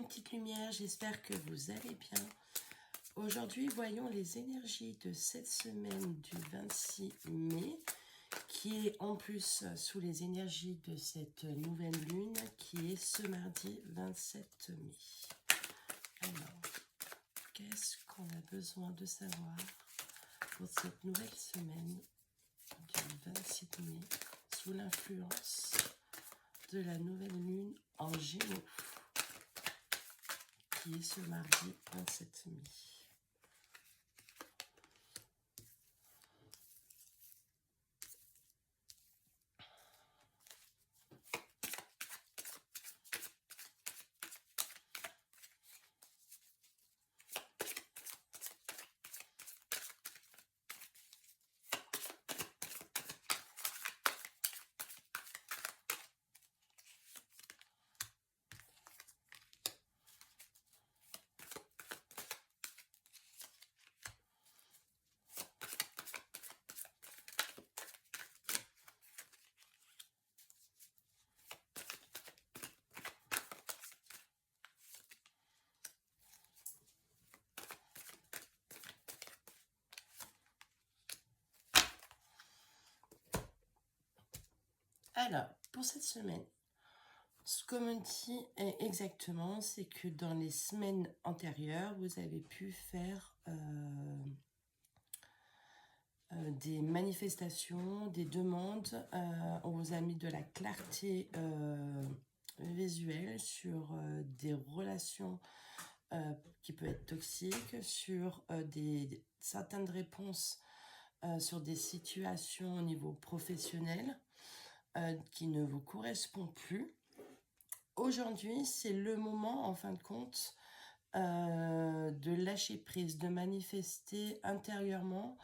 petites lumières, j'espère que vous allez bien. Aujourd'hui, voyons les énergies de cette semaine du 26 mai, qui est en plus sous les énergies de cette nouvelle lune, qui est ce mardi 27 mai. Alors, qu'est-ce qu'on a besoin de savoir pour cette nouvelle semaine du 26 mai, sous l'influence de la nouvelle lune en Gémeaux, qui est ce mardi 27 mai. Alors, pour cette semaine, ce qu'on me dit exactement, c'est que dans les semaines antérieures, vous avez pu faire des manifestations, des demandes. On vous a mis de la clarté visuelle sur des relations qui peuvent être toxiques, sur certaines réponses sur des situations au niveau professionnel qui ne vous correspondent plus. Aujourd'hui, c'est le moment, en fin de compte, de lâcher prise, de manifester intérieurement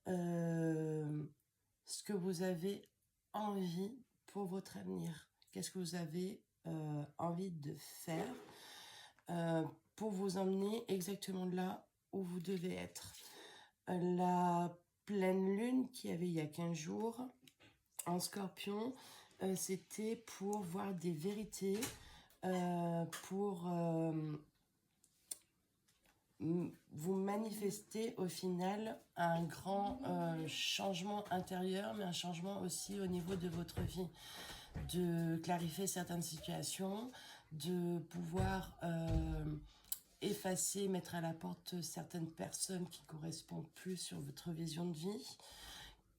ce que vous avez envie pour votre avenir. Qu'est-ce que vous avez envie de faire pour vous emmener exactement là où vous devez être. La pleine lune qu'il y avait il y a 15 jours en Scorpion, c'était pour voir des vérités, pour vous manifester au final un grand changement intérieur, mais un changement aussi au niveau de votre vie, de clarifier certaines situations, de pouvoir effacer, mettre à la porte certaines personnes qui ne correspondent plus sur votre vision de vie.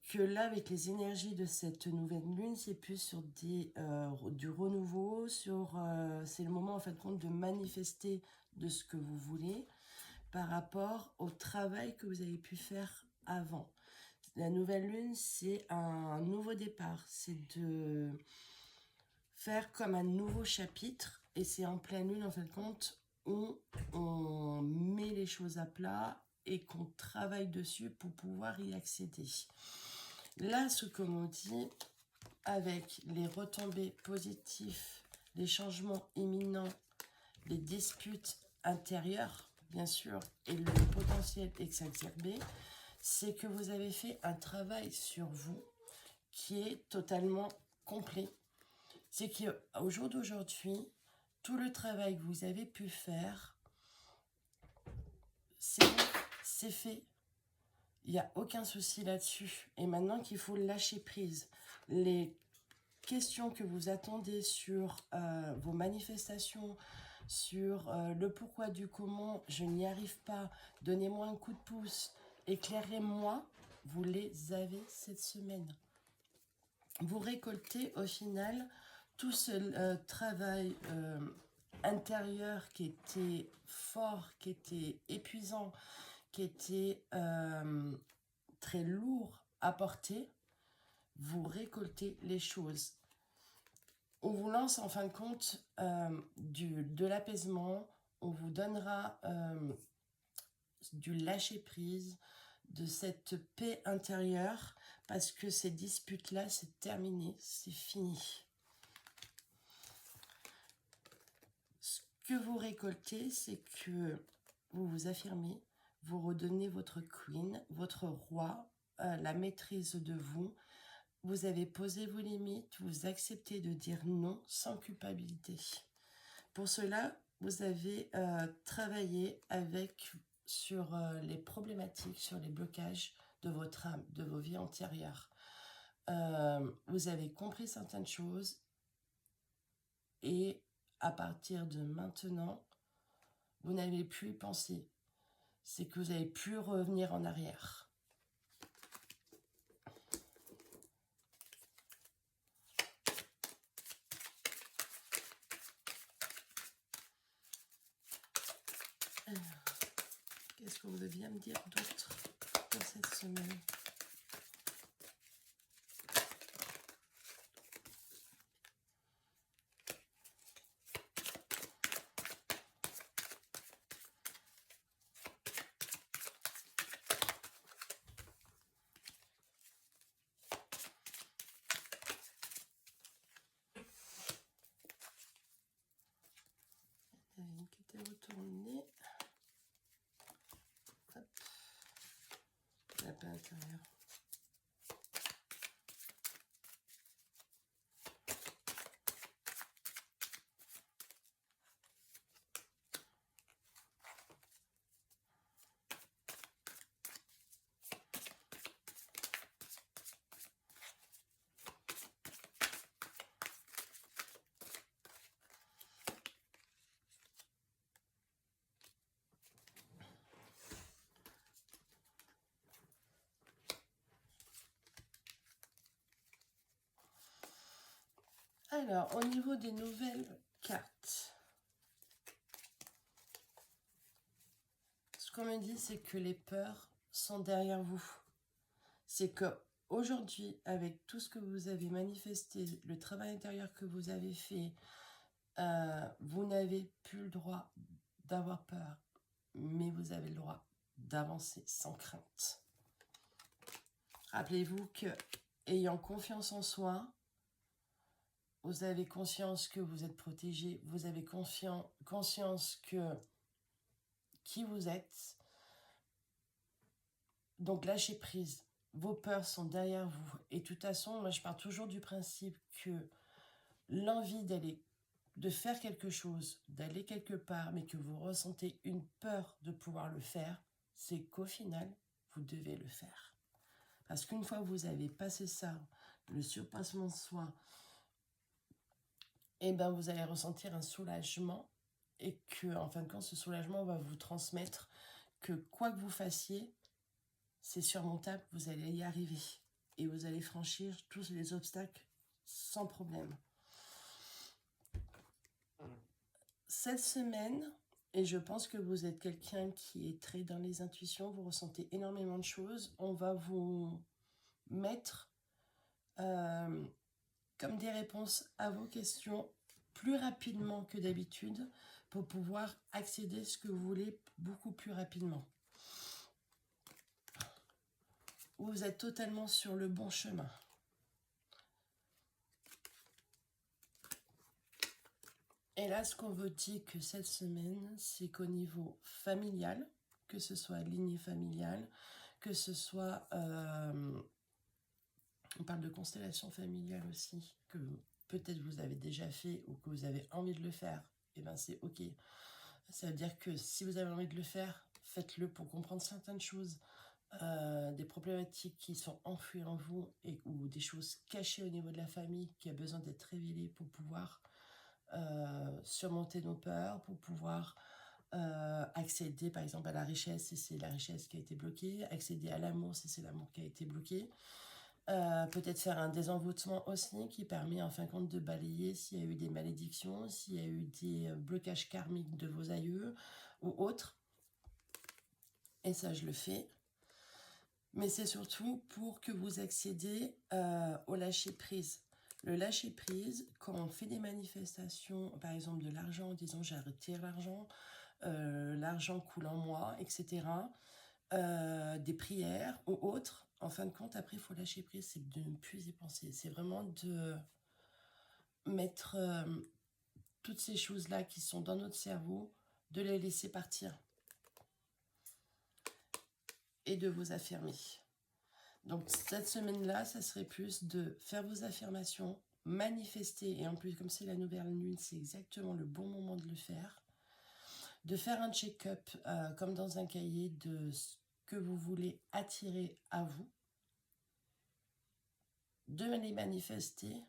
Que là, avec les énergies de cette nouvelle lune, c'est plus sur du renouveau, c'est le moment en fin de compte de manifester de ce que vous voulez par rapport au travail que vous avez pu faire avant. La nouvelle lune, c'est un nouveau départ, c'est de faire comme un nouveau chapitre, et c'est en pleine lune en fin de compte où on met les choses à plat et qu'on travaille dessus pour pouvoir y accéder. Là, ce que l'on dit, avec les retombées positives, les changements imminents, les disputes intérieures, bien sûr, et le potentiel exacerbé, c'est que vous avez fait un travail sur vous qui est totalement complet. C'est qu'au jour d'aujourd'hui, tout le travail que vous avez pu faire, c'est fait. Il n'y a aucun souci là-dessus. Et maintenant qu'il faut lâcher prise, les questions que vous attendez sur vos manifestations, sur le pourquoi du comment, je n'y arrive pas, donnez-moi un coup de pouce, éclairez-moi, vous les avez cette semaine. Vous récoltez au final tout ce travail intérieur qui était fort, qui était épuisant, qui était très lourd à porter. Vous récoltez les choses. On vous lance en fin de compte de l'apaisement, on vous donnera du lâcher-prise, de cette paix intérieure, parce que ces disputes-là, c'est terminé, c'est fini. Ce que vous récoltez, c'est que vous vous affirmez, vous redonnez votre queen, votre roi, la maîtrise de vous. Vous avez posé vos limites, vous acceptez de dire non sans culpabilité. Pour cela, vous avez travaillé sur les problématiques, sur les blocages de votre âme, de vos vies antérieures. Vous avez compris certaines choses et à partir de maintenant, vous n'avez plus y penser. C'est que vous n'avez plus revenir en arrière. Qu'est-ce que vous deviez me dire d'autre pour cette semaine? Il y en a une qui était retournée. Hop. La paix intérieure. Alors, au niveau des nouvelles cartes, ce qu'on me dit, c'est que les peurs sont derrière vous. C'est que aujourd'hui, avec tout ce que vous avez manifesté, le travail intérieur que vous avez fait, vous n'avez plus le droit d'avoir peur, mais vous avez le droit d'avancer sans crainte. Rappelez-vous que, ayant confiance en soi, vous avez conscience que vous êtes protégé, vous avez conscience que qui vous êtes. Donc lâchez prise. Vos peurs sont derrière vous. Et de toute façon, moi je pars toujours du principe que l'envie de faire quelque chose, d'aller quelque part, mais que vous ressentez une peur de pouvoir le faire, c'est qu'au final, vous devez le faire. Parce qu'une fois que vous avez passé ça, le surpassement de soi, et ben vous allez ressentir un soulagement et que, en fin de compte, ce soulagement va vous transmettre que quoi que vous fassiez, c'est surmontable, vous allez y arriver et vous allez franchir tous les obstacles sans problème. Cette semaine, et je pense que vous êtes quelqu'un qui est très dans les intuitions, vous ressentez énormément de choses, on va vous mettre comme des réponses à vos questions plus rapidement que d'habitude pour pouvoir accéder à ce que vous voulez beaucoup plus rapidement. Vous êtes totalement sur le bon chemin. Et là, ce qu'on veut dire que cette semaine, c'est qu'au niveau familial, que ce soit lignée familiale, que ce soit... on parle de constellation familiale aussi, que peut-être vous avez déjà fait ou que vous avez envie de le faire, et bien c'est ok. Ça veut dire que si vous avez envie de le faire, faites-le pour comprendre certaines choses, des problématiques qui sont enfouies en vous ou des choses cachées au niveau de la famille qui a besoin d'être révélées pour pouvoir surmonter nos peurs, pour pouvoir accéder par exemple à la richesse si c'est la richesse qui a été bloquée, accéder à l'amour si c'est l'amour qui a été bloqué. Peut-être faire un désenvoûtement aussi qui permet en fin de compte de balayer s'il y a eu des malédictions, s'il y a eu des blocages karmiques de vos aïeux ou autres. Et ça, je le fais. Mais c'est surtout pour que vous accédez au lâcher-prise. Le lâcher-prise, quand on fait des manifestations, par exemple de l'argent en disant j'ai arrêté l'argent coule en moi, etc., des prières ou autres, en fin de compte, après, il faut lâcher prise, c'est de ne plus y penser. C'est vraiment de mettre toutes ces choses-là qui sont dans notre cerveau, de les laisser partir et de vous affirmer. Donc, cette semaine-là, ça serait plus de faire vos affirmations, manifester, et en plus, comme c'est la nouvelle lune, c'est exactement le bon moment de le faire. de faire un check-up comme dans un cahier de ce que vous voulez attirer à vous, de les manifester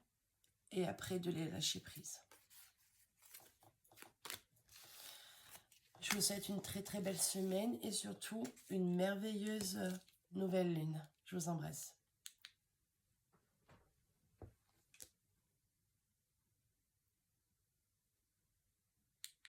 et après de les lâcher prise. Je vous souhaite une très très belle semaine et surtout une merveilleuse nouvelle lune. Je vous embrasse.